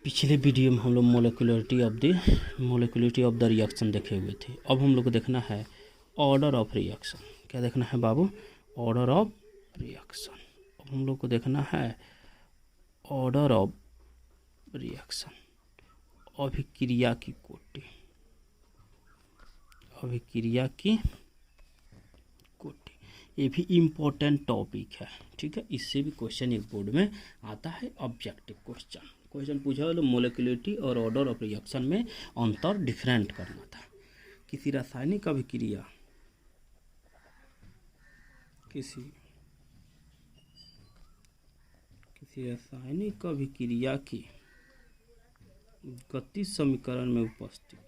पिछले वीडियो में हम लोग मोलिकुलरिटी ऑफ द रिएक्शन देखे हुए थे। अब हम लोग को देखना है ऑर्डर ऑफ रिएक्शन। क्या देखना है बाबू? Order of reaction. अब हम लोग को देखना है ऑर्डर ऑफ रिएक्शन, अभिक्रिया की कोटि। अभिक्रिया की कोटि ये भी इम्पोर्टेंट टॉपिक है, ठीक है। इससे भी क्वेश्चन एक बोर्ड में आता है, ऑब्जेक्टिव क्वेश्चन पूछा है मोलिकुलरिटी और ऑर्डर ऑफ रिएक्शन में अंतर डिफरेंट करना था। किसी रासायनिक अभिक्रिया की गति समीकरण में उपस्थित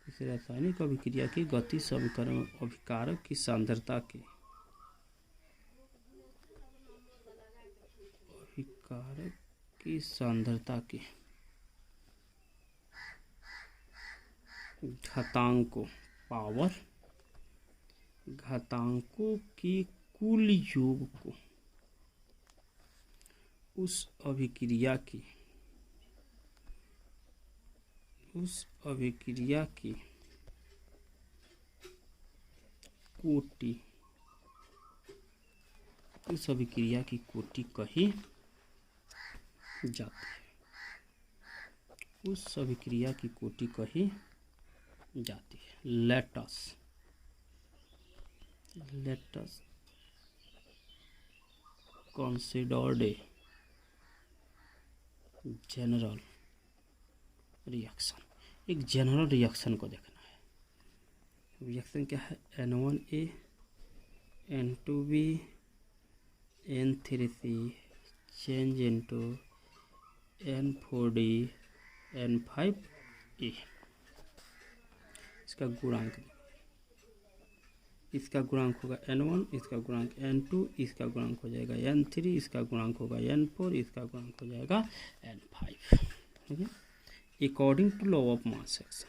किसी रासायनिक अभिक्रिया की गति समीकरण में अभिकारक की सांद्रता के घातांकों के कुल योग को उस अभिक्रिया की कोटि कही जाती है। Let us consider a general reaction. एक जनरल रिएक्शन को देखना है। रिएक्शन क्या है? N1A N2B N3C change into N4D N5E। इसका गुणांक होगा N1, इसका गुणांक N2, इसका गुणांक हो जाएगा N3, इसका गुणांक होगा N4, इसका गुणांक हो जाएगा N5। ठीक है। According to law of mass action,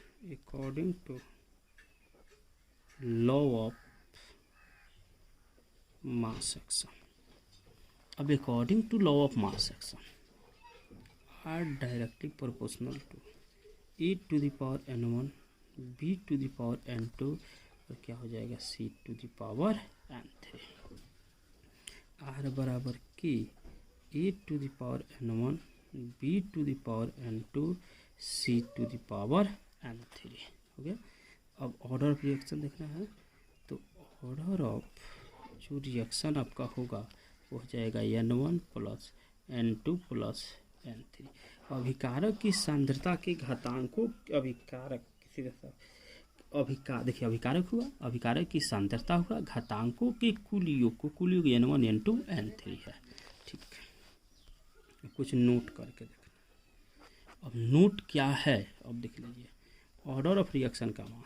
अब according to law of mass action r directly proportional to E to the power N1 B to the power N2 और क्या हो जाएगा C to the power N3। R बराबर की E to the power N1 B to the power N2 C to the power N3 हो गया। अब order of reaction देखना है, तो ऑर्डर ऑफ जो रिएक्शन आपका होगा वो हो जाएगा N1 plus N2 plus N3। अभिकारक की सांद्रता के घातांकों अभिकारक हुआ, अभिकारक की सांद्रता हुआ, घातांकों के कुल योग N1 N2 N3 है। ठीक है, कुछ नोट करके देखना। अब नोट क्या है अब देख लीजिए। ऑर्डर ऑफ रिएक्शन का मान,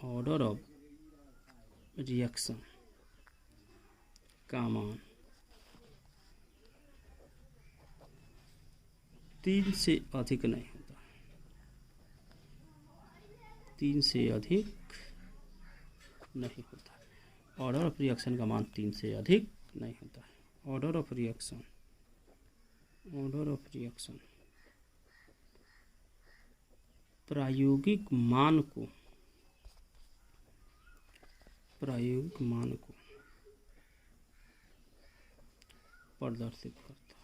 ऑर्डर ऑफ रिएक्शन का मान 3 से अधिक नहीं होता, 3 से अधिक नहीं होता। ऑर्डर ऑफ रिएक्शन का मान 3 से अधिक नहीं होता है। ऑर्डर ऑफ रिएक्शन प्रायोगिक मान को प्रदर्शित करता है।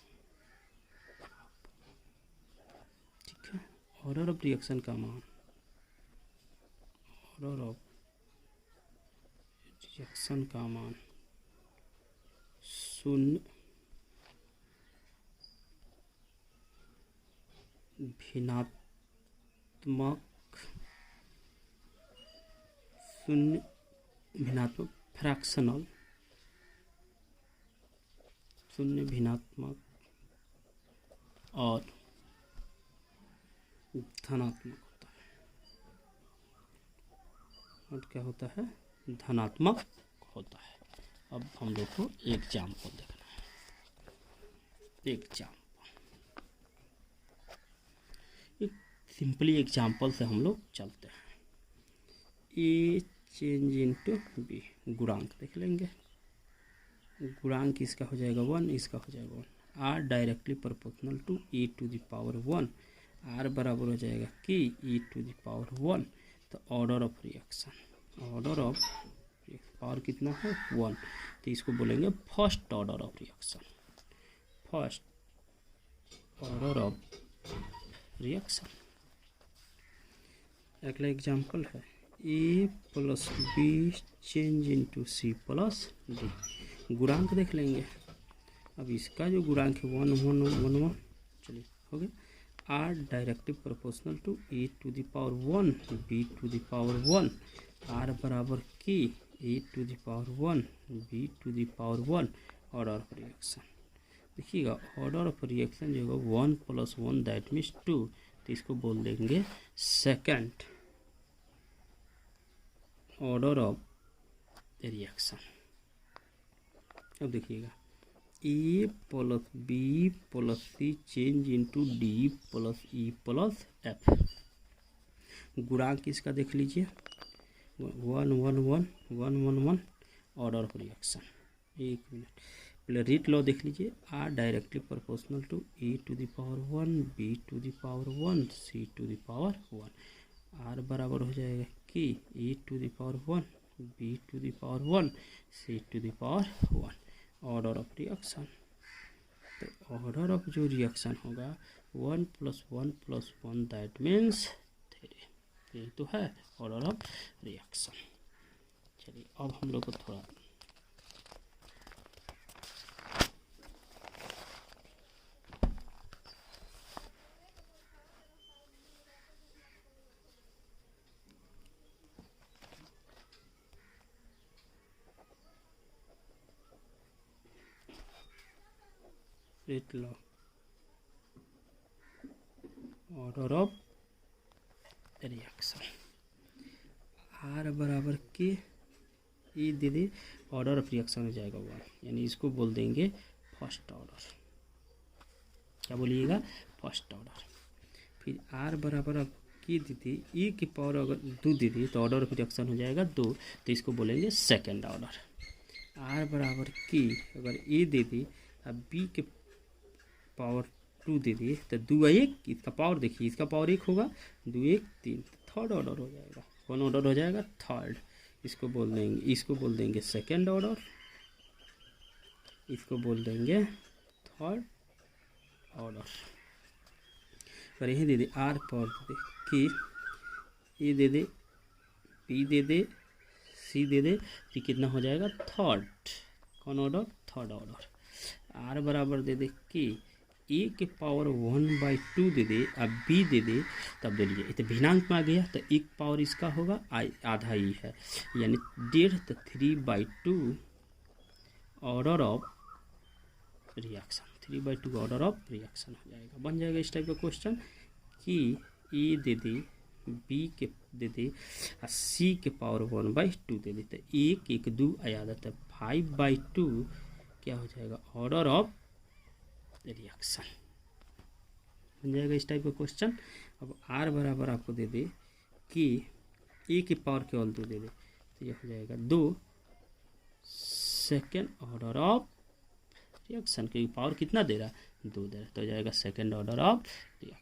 ठीक है। ऑर्डर ऑफ रिएक्शन का मान, शून्य भिन्नात्मक फ्रैक्शनल, शून्य भिन्नात्मक और धनात्मक होता है। और क्या होता है? धनात्मक होता है। अब हम लोग को एग्जाम्पल देखना है। एक सिंपली एग्जाम्पल से हम लोग चलते हैं। ए चेंज इनटू बी, गुणांक देख लेंगे। गुणांक इसका हो जाएगा 1, इसका हो जाएगा 1। R directly proportional to e to the power 1। R बराबर हो जाएगा कि e टू द पावर 1। तो order of reaction, order of power कितना है 1, तो इसको बोलेंगे first order of reaction, first order of reaction. अगला एग्जाम्पल है A plus B change into C plus D. गुणांक देख लेंगे। अब इसका जो गुणांक है 1 1 1 1, चलिए हो गया। R directly proportional to A to the power 1 B to the power 1। R बराबर की A to the power 1 B to the power 1। Order of reaction देखिएगा, ऑर्डर ऑफ रिएक्शन जो होगा 1 + 1 दैट मीन्स 2, तो इसको बोल देंगे सेकंड ऑर्डर ऑफ रिएक्शन। अब देखिएगा A plus B plus C change into D plus E plus F. गुणांक इसका देख लीजिए 1 1 1 1 1 1। ऑर्डर ऑफ रिएक्शन, एक मिनट पहले रीट लॉ देख लीजिए। R directly proportional to A to the power 1 B to the power 1 C to the power 1। R बराबर हो जाएगा कि A to the power 1 B to the power 1 C to the power 1। Order of reaction, तो order of जो reaction होगा 1 + 1 + 1 that means 3। ये तो है ऑर्डर ऑफ रिएक्शन। चलिए अब हम लोग को थोड़ा rate law, order of reaction. R बराबर के ई दे दे, ऑर्डर ऑफ रिएक्शन हो जाएगा 1, यानी इसको बोल देंगे फर्स्ट ऑर्डर। क्या बोलिएगा, फर्स्ट ऑर्डर। फिर आर बराबर अब की दी थी ई की पावर अगर 2 दी थी तो ऑर्डर ऑफ रिएक्शन हो जाएगा 2, तो इसको बोलेंगे सेकेंड ऑर्डर। आर बराबर की अगर ई दे दी अब बी के पावर 2 दे दी तो 2 1, इसका पावर देखिए, इसका पावर 1 होगा, 2 1 3, थर्ड ऑर्डर हो जाएगा। कौन ऑर्डर हो जाएगा, थर्ड। इसको बोल देंगे सेकेंड ऑर्डर, इसको बोल देंगे थर्ड ऑर्डर। पर यही दे दे आर पावर दे दे कि ए दे दे पी दे दे सी दे दे, तो कितना हो जाएगा थर्ड। कौन ऑर्डर, थर्ड ऑर्डर। आर बराबर दे दे कि ए के पावर 1/2 दे दे, अब बी दे दे, तब दे लीजिए तो भिन्नांक में आ गया, तो एक पावर इसका होगा आधा ही है, यानी 1.5, तो 3/2 order of reaction, 3/2 order of reaction हो जाएगा। बन जाएगा इस टाइप का क्वेश्चन कि ए दे दे बी के दे दे और सी के पावर 1/2 दे दे, तो 1 1 2 आया था 5/2 क्या हो जाएगा, ऑर्डर ऑफ रिएक्शन। बन जाएगा इस टाइप का क्वेश्चन। अब आर बराबर आपको दे दे कि ए की पावर केवल 2 दे दे, तो यह हो जाएगा 2 सेकेंड ऑर्डर ऑफ रिएक्शन, क्योंकि पावर कितना दे रहा है, 2 दे रहा है, तो हो जाएगा सेकेंड ऑर्डर ऑफ रिएक्शन।